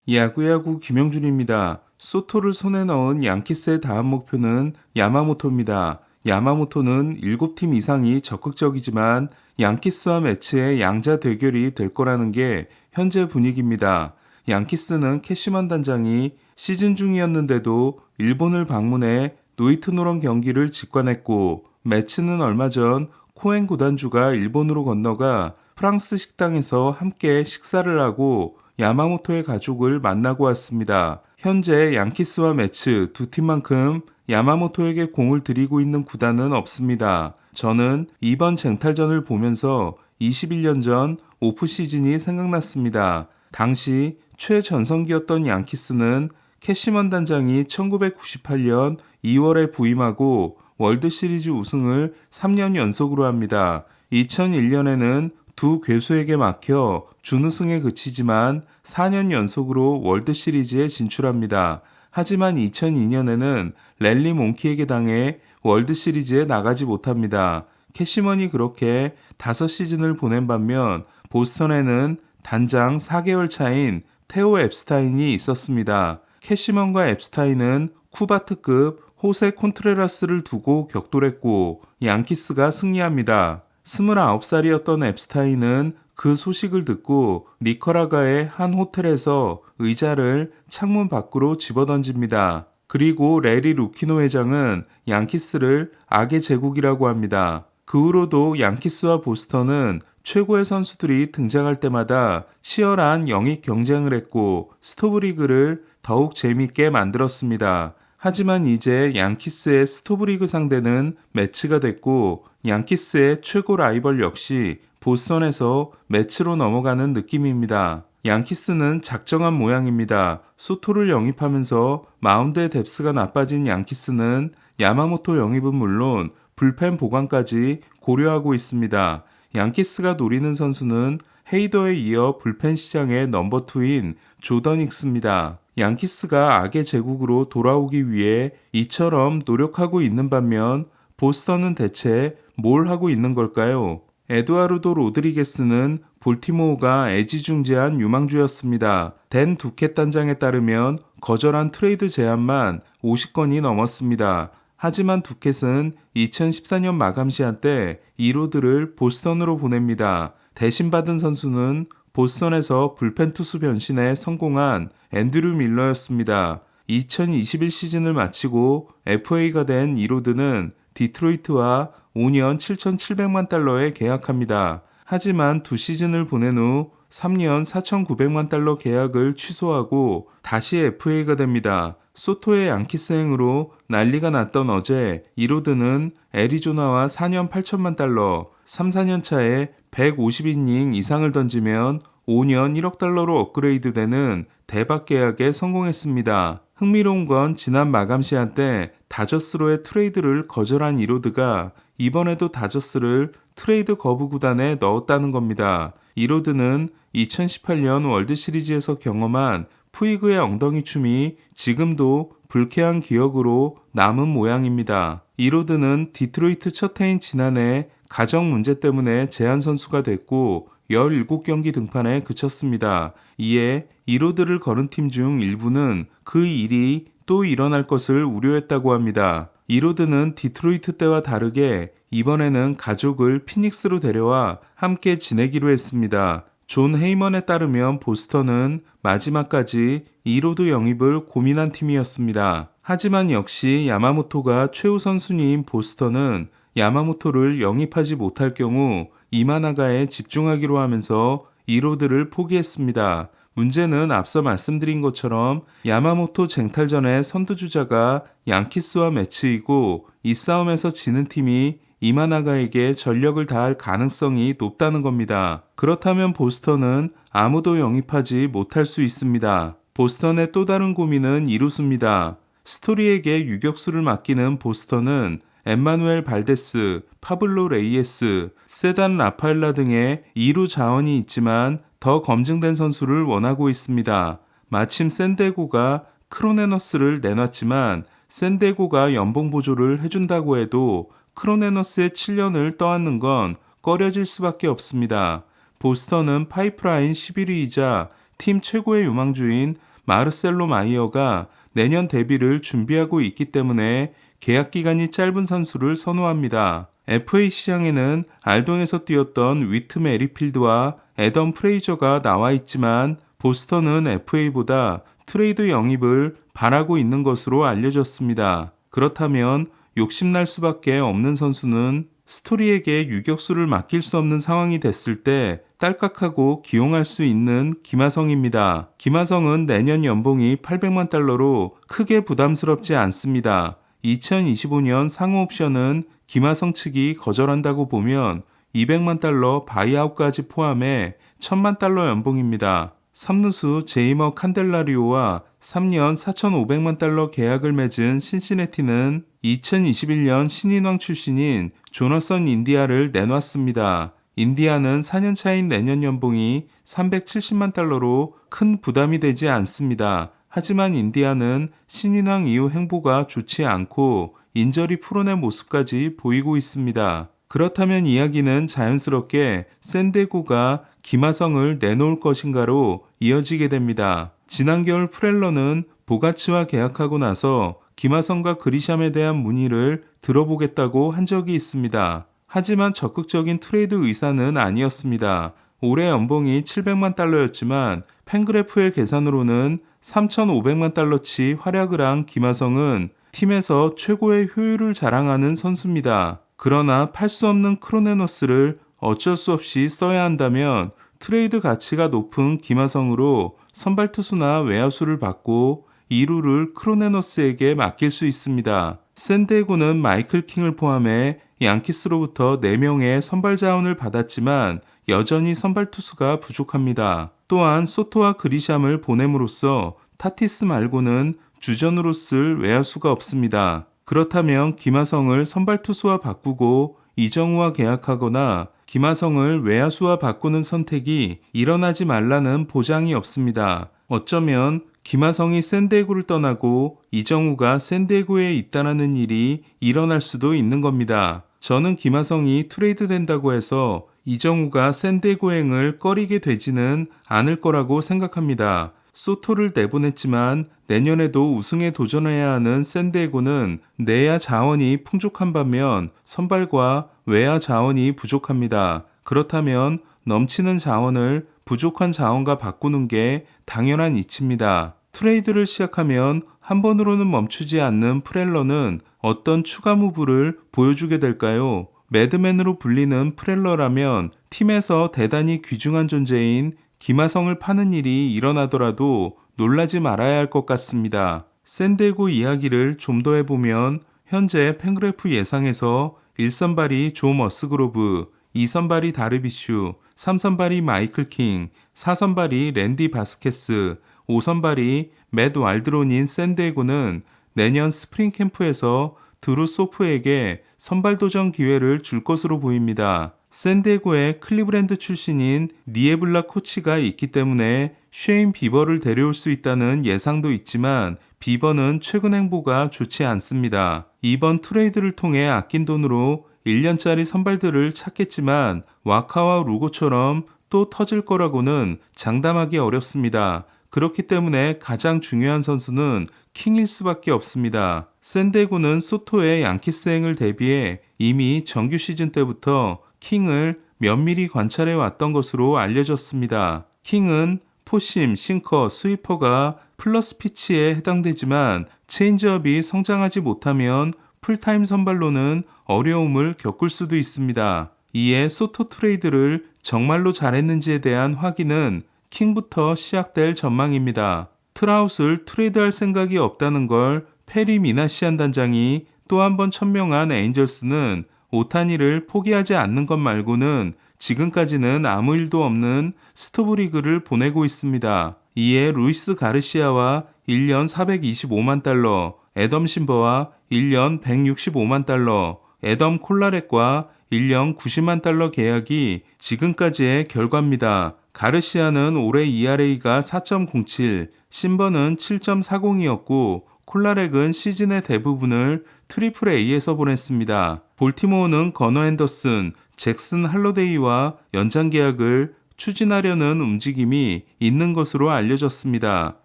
야구야구 김영준입니다. 소토를 손에 넣은 양키스의 다음 목표는 야마모토입니다. 야마모토는 7팀 이상이 적극적이지만 양키스와 매치의 양자 대결이 될 거라는 게 현재 분위기입니다. 양키스는 캐시먼 단장이 시즌 중이었는데도 일본을 방문해 노이트노런 경기를 직관했고, 매치는 얼마 전 코엔 구단주가 일본으로 건너가 프랑스 식당에서 함께 식사를 하고 야마모토의 가족을 만나고 왔습니다. 현재 양키스와 매츠 두 팀만큼 야마모토에게 공을 들이고 있는 구단은 없습니다. 저는 이번 쟁탈전을 보면서 21년 전 오프 시즌이 생각났습니다. 당시 최전성기였던 양키스는 캐시먼 단장이 1998년 2월에 부임하고 월드 시리즈 우승을 3년 연속으로 합니다. 2001년에는 두 괴수에게 막혀 준우승에 그치지만 4년 연속으로 월드 시리즈에 진출합니다. 하지만 2002년에는 랠리 몽키에게 당해 월드 시리즈에 나가지 못합니다. 캐시먼이 그렇게 5시즌을 보낸 반면 보스턴에는 단장 4개월 차인 테오 앱스타인이 있었습니다. 캐시먼과 앱스타인은 쿠바트급 호세 콘트레라스를 두고 격돌했고 양키스가 승리합니다. 29살이었던 앱스타인은 그 소식을 듣고 니커라과의 한 호텔에서 의자를 창문 밖으로 집어던집니다. 그리고 레리 루키노 회장은 양키스를 악의 제국이라고 합니다. 그 후로도 양키스와 보스턴은 최고의 선수들이 등장할 때마다 치열한 영입 경쟁을 했고 스토브리그를 더욱 재미있게 만들었습니다. 하지만 이제 양키스의 스토브리그 상대는 매치가 됐고 양키스의 최고 라이벌 역시 보스턴에서 매치로 넘어가는 느낌입니다. 양키스는 작정한 모양입니다. 소토를 영입하면서 마운드의 뎁스가 나빠진 양키스는 야마모토 영입은 물론 불펜 보강까지 고려하고 있습니다. 양키스가 노리는 선수는 헤이더에 이어 불펜 시장의 넘버2인 조던 힉스입니다. 양키스가 악의 제국으로 돌아오기 위해 이처럼 노력하고 있는 반면 보스턴은 대체 뭘 하고 있는 걸까요? 에두아르도 로드리게스는 볼티모어가 애지중지한 유망주였습니다. 댄 두켓 단장에 따르면 거절한 트레이드 제안만 50건이 넘었습니다. 하지만 두켓은 2014년 마감 시한 때 이로드를 보스턴으로 보냅니다. 대신 받은 선수는 보스턴에서 불펜 투수 변신에 성공한 앤드류 밀러였습니다. 2021 시즌을 마치고 FA가 된 이로드는 디트로이트와 5년 7,700만 달러에 계약합니다. 하지만 두 시즌을 보낸 후 3년 4,900만 달러 계약을 취소하고 다시 FA가 됩니다. 소토의 양키스행으로 난리가 났던 어제 이로드는 애리조나와 4년 8천만 달러, 3, 4년 차에 150이닝 이상을 던지면 5년 1억 달러로 업그레이드되는 대박 계약에 성공했습니다. 흥미로운 건 지난 마감 시한 때 다저스로의 트레이드를 거절한 이로드가 이번에도 다저스를 트레이드 거부 구단에 넣었다는 겁니다. 이로드는 2018년 월드시리즈에서 경험한 푸이그의 엉덩이 춤이 지금도 불쾌한 기억으로 남은 모양입니다. 이로드는 디트로이트 첫 해인 지난해 가정 문제 때문에 제한 선수가 됐고 17경기 등판에 그쳤습니다. 이에 이로드를 거는 팀 중 일부는 그 일이 또 일어날 것을 우려했다고 합니다. 이로드는 디트로이트 때와 다르게 이번에는 가족을 피닉스로 데려와 함께 지내기로 했습니다. 존 헤이먼에 따르면 보스턴은 마지막까지 이로드 영입을 고민한 팀이었습니다. 하지만 역시 야마모토가 최우 선순위인 보스턴은 야마모토를 영입하지 못할 경우 이마나가에 집중하기로 하면서 이로드를 포기했습니다. 문제는 앞서 말씀드린 것처럼 야마모토 쟁탈전의 선두주자가 양키스와 매치이고 이 싸움에서 지는 팀이 이마나가에게 전력을 다할 가능성이 높다는 겁니다. 그렇다면 보스턴은 아무도 영입하지 못할 수 있습니다. 보스턴의 또 다른 고민은 이루수입니다. 스토리에게 유격수를 맡기는 보스턴은 엠마누엘 발데스, 파블로 레이에스, 세단 라파엘라 등의 2루 자원이 있지만 더 검증된 선수를 원하고 있습니다. 마침 샌디에고가 크로네너스를 내놨지만 샌디에고가 연봉 보조를 해준다고 해도 크로네너스의 7년을 떠안는 건 꺼려질 수밖에 없습니다. 보스턴은 파이프라인 11위이자 팀 최고의 유망주인 마르셀로 마이어가 내년 데뷔를 준비하고 있기 때문에 계약 기간이 짧은 선수를 선호합니다. FA 시장에는 알동에서 뛰었던 위트 메리필드와 애덤 프레이저가 나와 있지만 보스턴은 FA보다 트레이드 영입을 바라고 있는 것으로 알려졌습니다. 그렇다면 욕심날 수밖에 없는 선수는 스토리에게 유격수를 맡길 수 없는 상황이 됐을 때 딸깍하고 기용할 수 있는 김하성입니다. 김하성은 내년 연봉이 800만 달러로 크게 부담스럽지 않습니다. 2025년 상호 옵션은 김하성 측이 거절한다고 보면 200만 달러 바이아웃까지 포함해 1000만 달러 연봉입니다. 3루수 제이머 칸델라리오와 3년 4,500만 달러 계약을 맺은 신시내티는 2021년 신인왕 출신인 조너선 인디아를 내놨습니다. 인디아는 4년 차인 내년 연봉이 370만 달러로 큰 부담이 되지 않습니다. 하지만 인디아는 신인왕 이후 행보가 좋지 않고 인저리 풀어낸 모습까지 보이고 있습니다. 그렇다면 이야기는 자연스럽게 샌디에고가 김하성을 내놓을 것인가로 이어지게 됩니다. 지난 겨울 프렐러는 보가치와 계약하고 나서 김하성과 그리샴에 대한 문의를 들어보겠다고 한 적이 있습니다. 하지만 적극적인 트레이드 의사는 아니었습니다. 올해 연봉이 700만 달러였지만 팬그래프의 계산으로는 3,500만 달러치 활약을 한 김하성은 팀에서 최고의 효율을 자랑하는 선수입니다. 그러나 팔 수 없는 크로네너스를 어쩔 수 없이 써야 한다면 트레이드 가치가 높은 김하성으로 선발 투수나 외야수를 받고 2루를 크로네너스에게 맡길 수 있습니다. 샌디에고는 마이클 킹을 포함해 양키스로부터 4명의 선발 자원을 받았지만 여전히 선발 투수가 부족합니다. 또한 소토와 그리샴을 보냄으로써 타티스 말고는 주전으로 쓸 외야수가 없습니다. 그렇다면 김하성을 선발 투수와 바꾸고 이정우와 계약하거나 김하성을 외야수와 바꾸는 선택이 일어나지 말라는 보장이 없습니다. 어쩌면 김하성이 샌디에고를 떠나고 이정우가 샌디에고에 있다는 일이 일어날 수도 있는 겁니다. 저는 김하성이 트레이드 된다고 해서 이정우가 샌디에고행을 꺼리게 되지는 않을 거라고 생각합니다. 소토를 내보냈지만 내년에도 우승에 도전해야 하는 샌디에고는 내야 자원이 풍족한 반면 선발과 외야 자원이 부족합니다. 그렇다면 넘치는 자원을 부족한 자원과 바꾸는 게 당연한 이치입니다. 트레이드를 시작하면 한 번으로는 멈추지 않는 프렐러는 어떤 추가 무브를 보여주게 될까요? 매드맨으로 불리는 프렐러라면 팀에서 대단히 귀중한 존재인 김하성을 파는 일이 일어나더라도 놀라지 말아야 할 것 같습니다. 샌디에고 이야기를 좀 더 해보면 현재 팬그래프 예상에서 1선발이 조 머스그로브, 2선발이 다르비슈, 3선발이 마이클 킹, 4선발이 랜디 바스케스, 5선발이 맷 왈드론인 샌디에고는 내년 스프링 캠프에서 드루 소프에게 선발 도전 기회를 줄 것으로 보입니다. 샌디에고에 클리브랜드 출신인 니에블라 코치가 있기 때문에 쉐인 비버를 데려올 수 있다는 예상도 있지만 비버는 최근 행보가 좋지 않습니다. 이번 트레이드를 통해 아낀 돈으로 1년짜리 선발들을 찾겠지만 와카와 루고처럼 또 터질 거라고는 장담하기 어렵습니다. 그렇기 때문에 가장 중요한 선수는 킹일 수밖에 없습니다. 샌디에고는 소토의 양키스행을 대비해 이미 정규 시즌 때부터 킹을 면밀히 관찰해 왔던 것으로 알려졌습니다. 킹은 포심, 싱커, 스위퍼가 플러스 피치에 해당되지만 체인지업이 성장하지 못하면 풀타임 선발로는 어려움을 겪을 수도 있습니다. 이에 소토 트레이드를 정말로 잘했는지에 대한 확인은 킹부터 시작될 전망입니다. 트라웃을 트레이드할 생각이 없다는 걸 페리 미나시안 단장이 또 한 번 천명한 에인절스는 오타니를 포기하지 않는 것 말고는 지금까지는 아무 일도 없는 스토브리그를 보내고 있습니다. 이에 루이스 가르시아와 1년 425만 달러, 애덤 심버와 1년 165만 달러, 애덤 콜라렛과 1년 90만 달러 계약이 지금까지의 결과입니다. 가르시아는 올해 ERA가 4.07, 심버는 7.40이었고 콜라렉은 시즌의 대부분을 트리플 A에서 보냈습니다. 볼티모어는 거너 앤더슨, 잭슨 할로데이와 연장 계약을 추진하려는 움직임이 있는 것으로 알려졌습니다.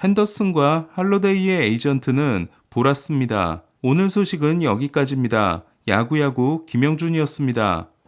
핸더슨과 할로데이의 에이전트는 보랐습니다. 오늘 소식은 여기까지입니다. 야구야구 김영준이었습니다.